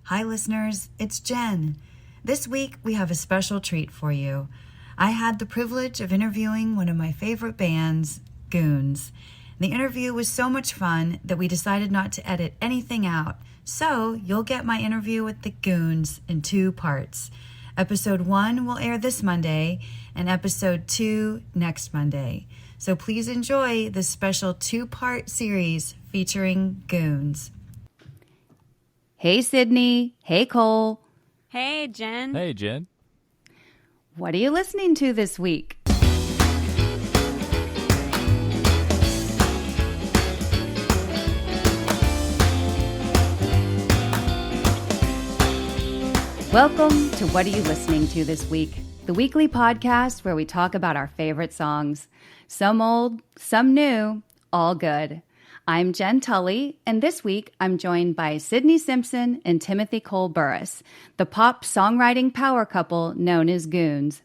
Hi, listeners. It's Jenn. This week, we have a special treat for you. I had the privilege of interviewing one of my favorite bands, Goons. The interview was so much fun that we decided not to edit anything out. So, you'll get my interview with the Goons in 2 parts. Episode 1 will air this Monday, and Episode 2 next Monday. So please enjoy this special 2-part series featuring Goons. Hey, Sydney. Hey, Cole. Hey, Jen. Hey, Jen. What are you listening to this week? Welcome to What Are You Listening To This Week, the weekly podcast where we talk about our favorite songs. Some old, some new, all good. I'm Jen Tully, and this week I'm joined by Sydney Simpson and Timothy Cole Burris, the pop songwriting power couple known as Goons.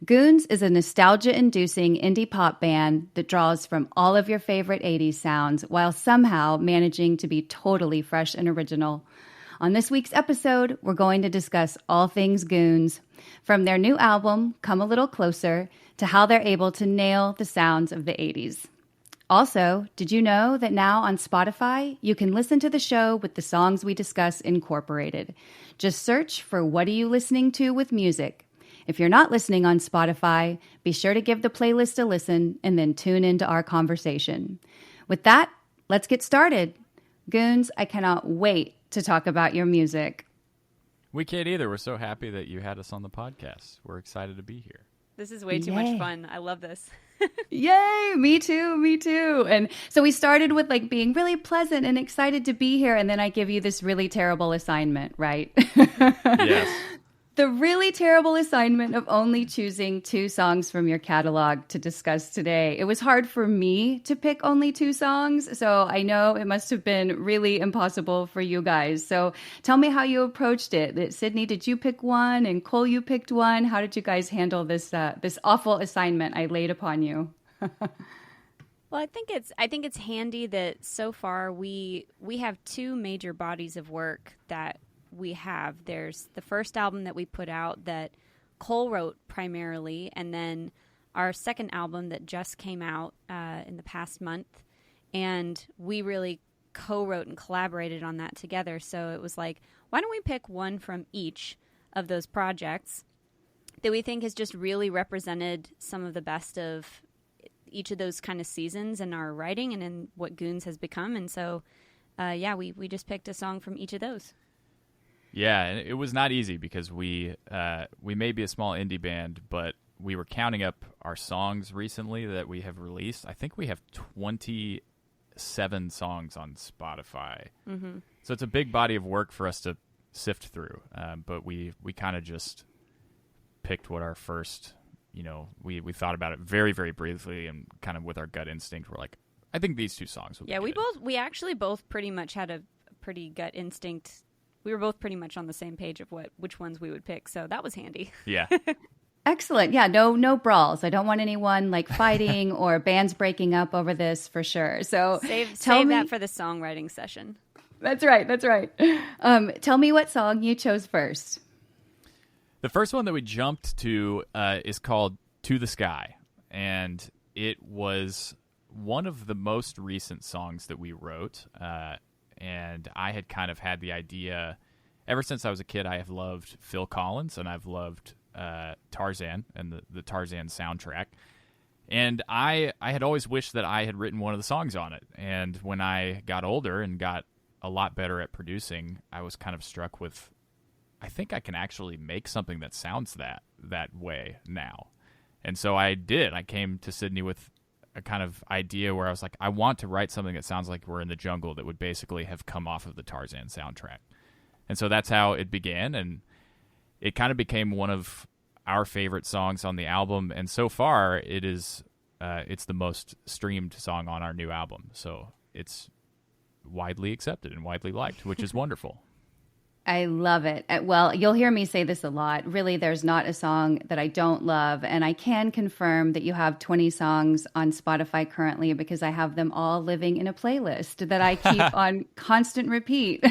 Goons is a nostalgia-inducing indie pop band that draws from all of your favorite 80s sounds while somehow managing to be totally fresh and original. On this week's episode, we're going to discuss all things Goons, from their new album, Come a Little Closer, to how they're able to nail the sounds of the 80s. Also, did you know that now on Spotify, you can listen to the show with the songs we discuss incorporated? Just search for What Are You Listening To with Music. If you're not listening on Spotify, be sure to give the playlist a listen and then tune into our conversation. With that, let's get started. Goons, I cannot wait to talk about your music. We can't either. We're so happy that you had us on the podcast. We're excited to be here. This is way too much fun. I love this. Yay! Me too. And so we started with being really pleasant and excited to be here, and then I give you this really terrible assignment, right? Yes. The really terrible assignment of only choosing 2 songs from your catalog to discuss today. It was hard for me to pick only 2 songs, so I know it must have been really impossible for you guys. So tell me how you approached it. Sydney, did you pick one? And Cole, you picked one. How did you guys handle this awful assignment I laid upon you? Well, I think it's handy that so far we have 2 major bodies of work that we have. There's the first album that we put out that Cole wrote primarily, and then our second album that just came out in the past month, and we really co-wrote and collaborated on that together. So it was like, why don't we pick one from each of those projects that we think has just really represented some of the best of each of those kind of seasons in our writing and in what Goons has become. And so we just picked a song from each of those. Yeah, and it was not easy because we may be a small indie band, but we were counting up our songs recently that we have released. I think we have 27 songs on Spotify. Mm-hmm. So it's a big body of work for us to sift through. But we kind of just picked what our first, we thought about it very, very briefly, and kind of with our gut instinct, we're like, I think these 2 songs would be good. we actually both pretty much had a pretty gut instinct. We were both pretty much on the same page of which ones we would pick, so that was handy. Yeah. Excellent. Yeah, no brawls. I don't want anyone fighting or bands breaking up over this for sure. So save that for the songwriting session. That's right. Tell me what song you chose first. The first one that we jumped to is called To the Sky, and it was one of the most recent songs that we wrote. And I had kind of had the idea, ever since I was a kid, I have loved Phil Collins, and I've loved Tarzan and the Tarzan soundtrack. And I had always wished that I had written one of the songs on it. And when I got older and got a lot better at producing, I was kind of struck with, I think I can actually make something that sounds that way now. And so I did. I came to Sydney with a kind of idea where I was like, I want to write something that sounds like we're in the jungle that would basically have come off of the Tarzan soundtrack. And so that's how it began, and it kind of became one of our favorite songs on the album, and so far it's the most streamed song on our new album. So it's widely accepted and widely liked, which is wonderful. I love it. Well, you'll hear me say this a lot. Really, there's not a song that I don't love. And I can confirm that you have 20 songs on Spotify currently because I have them all living in a playlist that I keep on constant repeat.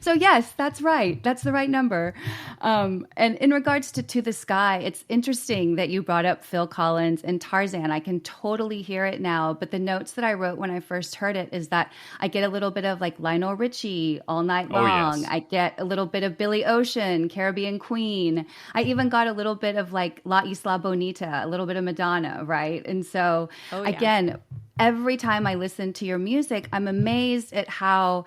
So yes, that's right. That's the right number. And in regards to the Sky, it's interesting that you brought up Phil Collins and Tarzan. I can totally hear it now. But the notes that I wrote when I first heard it is that I get a little bit of like Lionel Richie All Night Long. Yes. I get a little bit of Billy Ocean, Caribbean Queen. I even got a little bit of like La Isla Bonita, a little bit of Madonna, right? And so again, every time I listen to your music, I'm amazed at how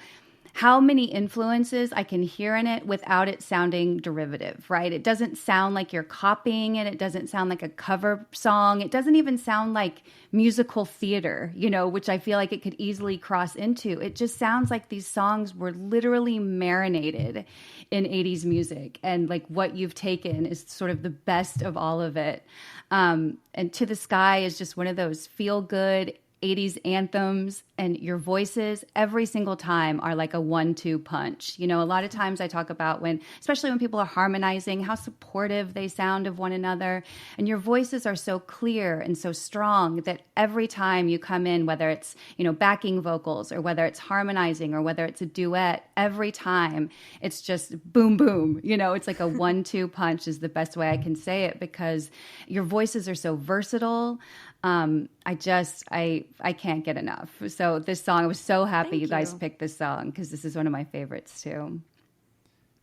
many influences I can hear in it without it sounding derivative, right? It doesn't sound like you're copying it. It doesn't sound like a cover song. It doesn't even sound like musical theater, which I feel like it could easily cross into. It just sounds like these songs were literally marinated in 80s music. And like what you've taken is sort of the best of all of it. And To the Sky is just one of those feel good 80s anthems, and your voices every single time are like a 1-2 punch. A lot of times I talk about especially when people are harmonizing, how supportive they sound of one another. And your voices are so clear and so strong that every time you come in, whether it's, backing vocals or whether it's harmonizing or whether it's a duet, every time it's just boom, boom. It's like a 1-2 punch is the best way I can say it because your voices are so versatile. I can't get enough. So this song, I was so happy you guys picked this song because this is one of my favorites too.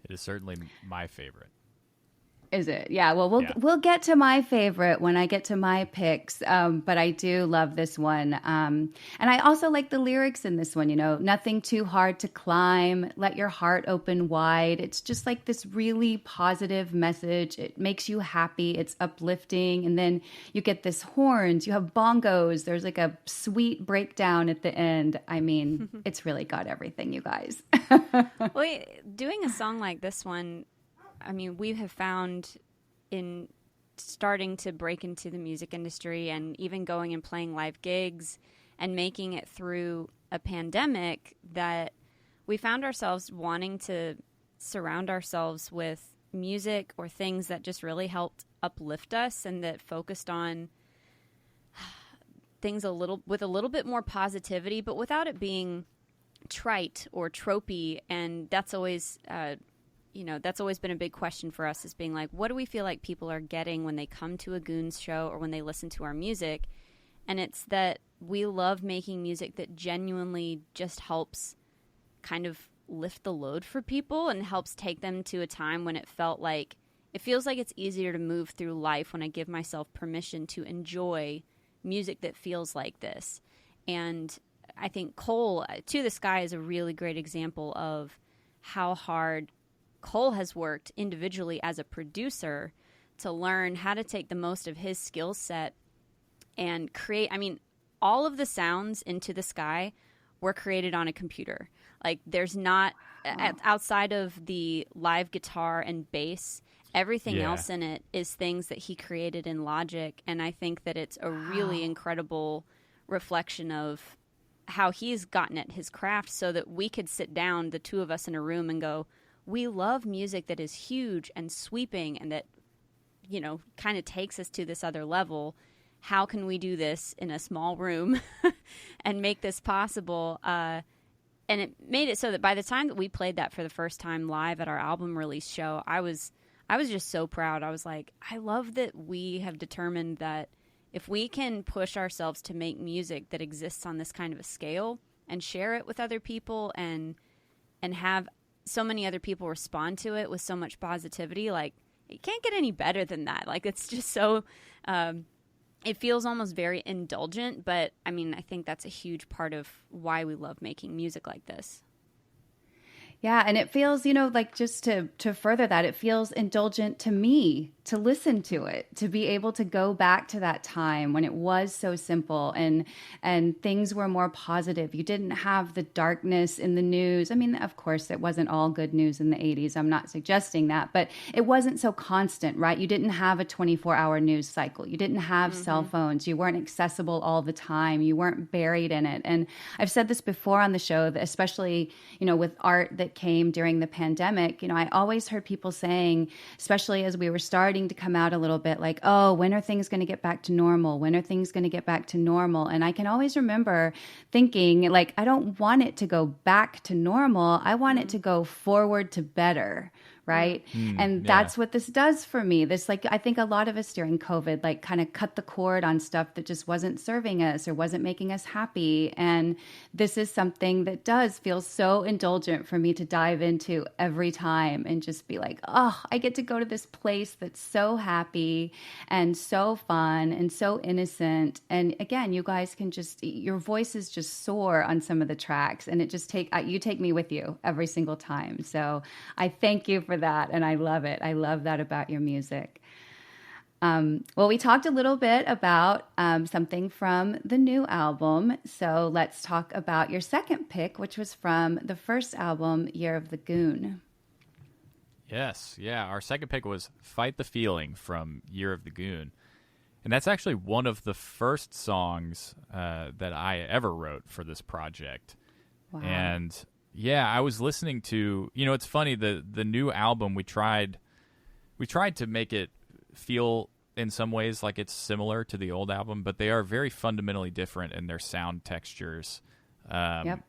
It is certainly my favorite. Is it? Yeah. Well, we'll get to my favorite when I get to my picks. But I do love this one. And I also like the lyrics in this one, nothing too hard to climb, let your heart open wide. It's just like this really positive message. It makes you happy. It's uplifting. And then you get this horns, you have bongos. There's like a sweet breakdown at the end. I mean, it's really got everything, you guys. Well, doing a song like this one, I mean, we have found in starting to break into the music industry and even going and playing live gigs and making it through a pandemic that we found ourselves wanting to surround ourselves with music or things that just really helped uplift us and that focused on things with a little bit more positivity, but without it being trite or tropey. And that's always that's always been a big question for us, is being like, what do we feel like people are getting when they come to a Goons show or when they listen to our music? And it's that we love making music that genuinely just helps kind of lift the load for people and helps take them to a time when it feels like it's easier to move through life when I give myself permission to enjoy music that feels like this. And I think Cole, To the Sky, is a really great example of how hard Cole has worked individually as a producer to learn how to take the most of his skill set and create. I mean, all of the sounds in To the Sky were created on a computer. Like, there's not, outside of the live guitar and bass, everything else in it is things that he created in Logic. And I think that it's a really incredible reflection of how he's gotten at his craft so that we could sit down, the two of us in a room, and go, we love music that is huge and sweeping and that, kind of takes us to this other level. How can we do this in a small room and make this possible? And it made it so that by the time that we played that for the first time live at our album release show, I was just so proud. I was like, I love that we have determined that if we can push ourselves to make music that exists on this kind of a scale and share it with other people and have so many other people respond to it with so much positivity, like, it can't get any better than that. Like, it's just so, it feels almost very indulgent, but I mean, I think that's a huge part of why we love making music like this. Yeah, and it feels, like just to further that, it feels indulgent to me to listen to it, to be able to go back to that time when it was so simple and things were more positive. You didn't have the darkness in the news. I mean, of course, it wasn't all good news in the 80s. I'm not suggesting that, but it wasn't so constant, right? You didn't have a 24-hour news cycle. You didn't have cell phones. You weren't accessible all the time. You weren't buried in it. And I've said this before on the show, that especially, with art that that came during the pandemic, I always heard people saying, especially as we were starting to come out a little bit, like, oh, when are things going to get back to normal? When are things going to get back to normal? And I can always remember thinking, like, I don't want it to go back to normal. I want it to go forward to better. Right. And that's what this does for me. This, like, I think a lot of us during COVID, like, kind of cut the cord on stuff that just wasn't serving us or wasn't making us happy. And this is something that does feel so indulgent for me to dive into every time and just be like, oh, I get to go to this place that's so happy and so fun and so innocent. And again, you guys can just, your voices just soar on some of the tracks, and it just you take me with you every single time. So I thank you for that, and I love it. I love that about your music. Well, we talked a little bit about something from the new album, so let's talk about your second pick, which was from the first album, Year of the Goon. Yes, yeah. Our second pick was Fight the Feeling from Year of the Goon. And that's actually one of the first songs that I ever wrote for this project. Wow. And yeah, I was listening to, it's funny, the new album, we tried to make it feel in some ways like it's similar to the old album, but they are very fundamentally different in their sound textures. Yep.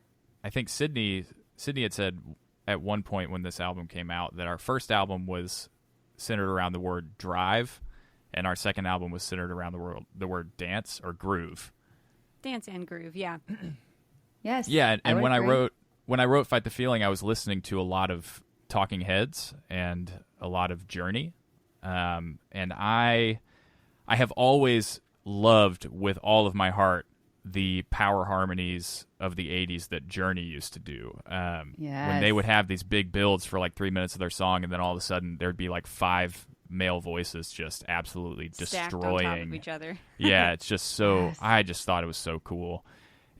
I think Sydney had said at one point when this album came out that our first album was centered around the word drive, and our second album was centered around the word dance or groove. Dance and groove, yeah. Yes. Yeah, and when agree. I wrote Fight the Feeling, I was listening to a lot of Talking Heads and a lot of Journey. And I have always loved with all of my heart the power harmonies of the 80s that Journey used to do. When they would have these big builds for like 3 minutes of their song, and then all of a sudden there'd be like 5 male voices just absolutely stacked destroying on top of each other. Yeah, it's just so, yes. I just thought it was so cool.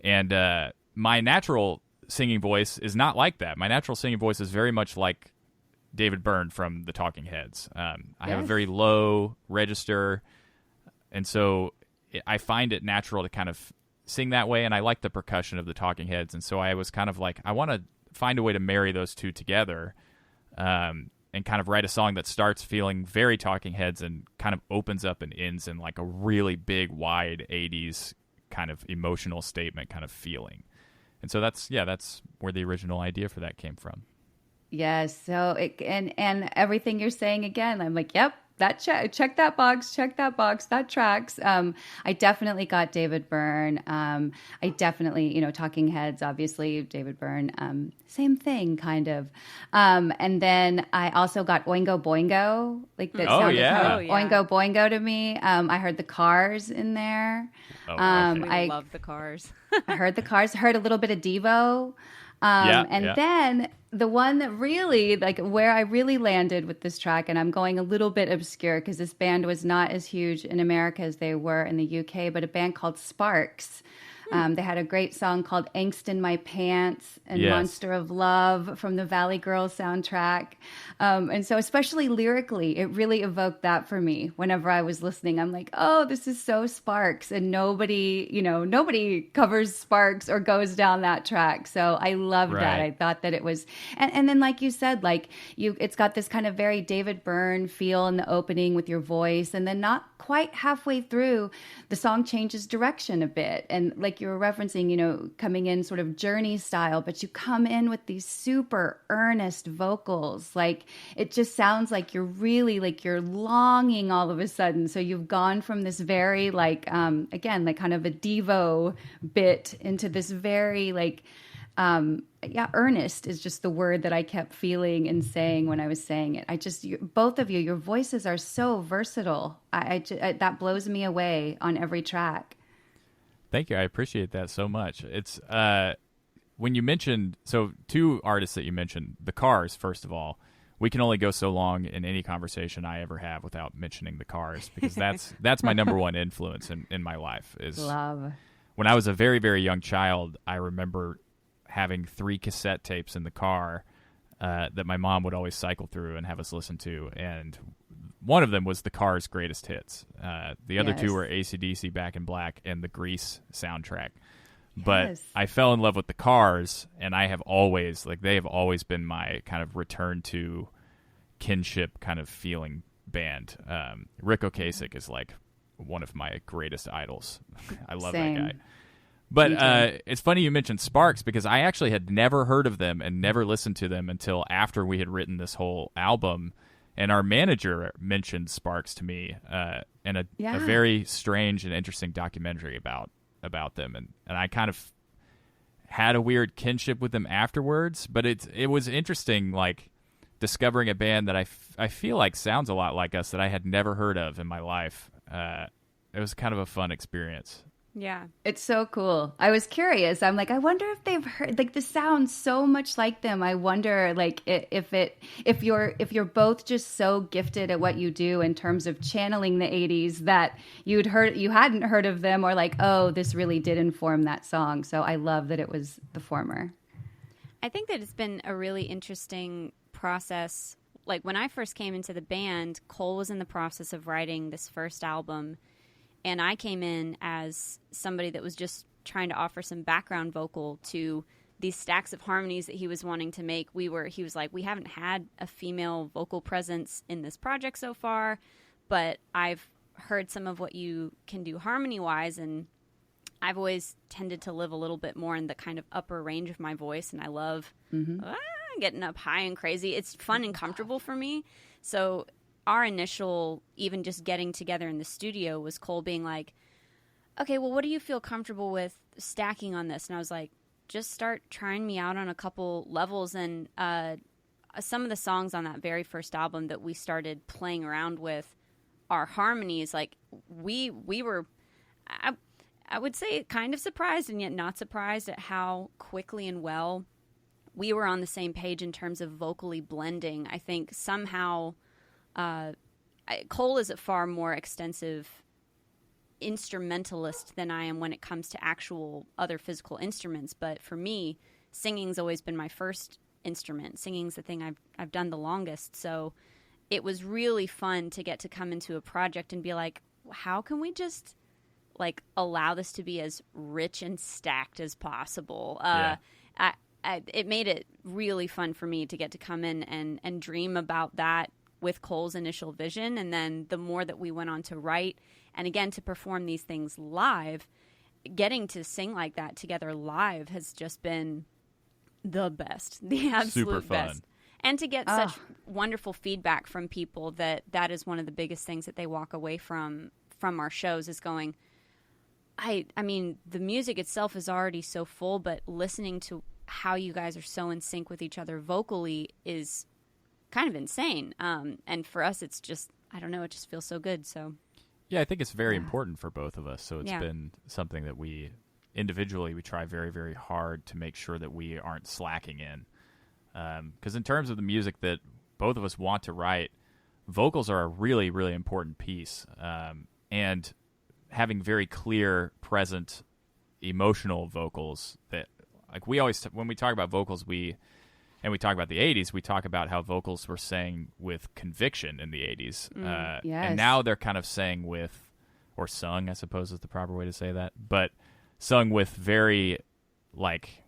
And my natural singing voice is not like that. My natural singing voice is very much like David Byrne from the Talking Heads. I have a very low register, and so I find it natural to kind of sing that way, and I like the percussion of the Talking Heads, and so I was kind of like, I want to find a way to marry those two together, and kind of write a song that starts feeling very Talking Heads and kind of opens up and ends in like a really big, wide 80s kind of emotional statement kind of feeling. And so that's where the original idea for that came from. Yes. So and everything you're saying again, I'm like, yep, that check that box, that tracks. I definitely got David Byrne. I definitely, Talking Heads, obviously David Byrne, same thing kind of. And then I also got Oingo Boingo, like that sounded kind of Oingo Boingo to me. I heard the Cars in there. I love the Cars. I heard the Cars, heard a little bit of Devo. Then the one that really, like, where I really landed with this track, and I'm going a little bit obscure because this band was not as huge in America as they were in the UK, but a band called Sparks. They had a great song called Angst in My Pants and Monster of Love from the Valley Girls soundtrack. And so especially lyrically, it really evoked that for me. Whenever I was listening, I'm like, oh, this is so Sparks. And nobody covers Sparks or goes down that track. So I loved that. I thought that it was, and then like you said, like it's got this kind of very David Byrne feel in the opening with your voice. And then not quite halfway through, the song changes direction a bit. And like you were referencing, coming in sort of Journey style, but you come in with these super earnest vocals. Like it just sounds like you're really like you're longing all of a sudden. So you've gone from this very like, again, like kind of a Devo bit into this very like, earnest is just the word that I kept feeling and saying when I was saying it. Both of you, your voices are so versatile. That blows me away on every track. Thank you. I appreciate that so much. It's when you mentioned, so 2 artists that you mentioned, the Cars, first of all, we can only go so long in any conversation I ever have without mentioning the Cars, because that's my number one influence in my life. Is love. When I was a very, very young child, I remember having 3 cassette tapes in the car that my mom would always cycle through and have us listen to, and one of them was the Cars' greatest hits. The other 2 were AC/DC, Back in Black, and the Grease soundtrack. But Yes. I fell in love with the Cars, and I have always, like, they have always been my kind of return to kinship kind of feeling band. Rick Ocasek is like one of my greatest idols. I love Same. that guy. But Me too. it's funny you mentioned Sparks, because I actually had never heard of them and never listened to them until after we had written this whole album. And our manager mentioned Sparks to me in a very strange and interesting documentary about them. And I kind of had a weird kinship with them afterwards. But it was interesting, like, discovering a band that I feel like sounds a lot like us that I had never heard of in my life. It was kind of a fun experience. Yeah. It's so cool. I was curious. I'm like, I wonder if they've heard, like, this sounds so much like them. I wonder, like, if you're both just so gifted at what you do in terms of channeling the 80s that you hadn't heard of them, or like, oh, this really did inform that song. So I love that it was the former. I think that it's been a really interesting process. Like, when I first came into the band, Cole was in the process of writing this first album, and I came in as somebody that was just trying to offer some background vocal to these stacks of harmonies that he was wanting to make. He was like, we haven't had a female vocal presence in this project so far, but I've heard some of what you can do harmony-wise, and I've always tended to live a little bit more in the kind of upper range of my voice, and I love getting up high and crazy. It's fun and comfortable for me. So our initial, even just getting together in the studio, was Cole being like, okay, well, what do you feel comfortable with stacking on this? And I was like, just start trying me out on a couple levels. And some of the songs on that very first album that we started playing around with, our harmonies, like, we were, I would say, kind of surprised and yet not surprised at how quickly and well we were on the same page in terms of vocally blending. I think somehow Cole is a far more extensive instrumentalist than I am when it comes to actual other physical instruments. But for me, singing's always been my first instrument. Singing's the thing I've done the longest. So it was really fun to get to come into a project and be like, how can we just, like, allow this to be as rich and stacked as possible? It made it really fun for me to get to come in and dream about that with Cole's initial vision. And then the more that we went on to write, and again, to perform these things live, getting to sing like that together live has just been the best, the absolute best. And to get such wonderful feedback from people that is one of the biggest things that they walk away from our shows, is going, I mean, the music itself is already so full, but listening to how you guys are so in sync with each other vocally is kind of insane. And for us, it's just, I don't know, it just feels so good. So yeah, I think it's very important for both of us. So it's been something that we individually, we try very, very hard to make sure that we aren't slacking in. Because in terms of the music that both of us want to write, vocals are a really, really important piece. And having very clear, present, emotional vocals that, like, we always, when we talk about vocals, we talk about the 80s, we talk about how vocals were sang with conviction in the 80s. Yes. And now they're kind of sang with, or sung, I suppose is the proper way to say that, but sung with very, like,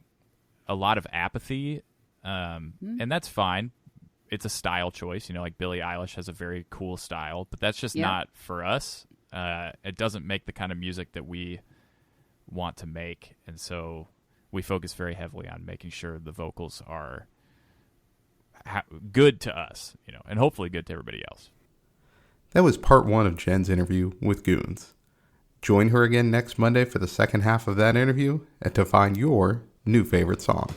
a lot of apathy. And that's fine. It's a style choice. You know, like Billie Eilish has a very cool style, but that's just not for us. It doesn't make the kind of music that we want to make. And so we focus very heavily on making sure the vocals are good to us, you know, and hopefully good to everybody else. That was part 1 of Jenn's interview with Goons. Join her again next Monday for the second half of that interview and to find your new favorite song.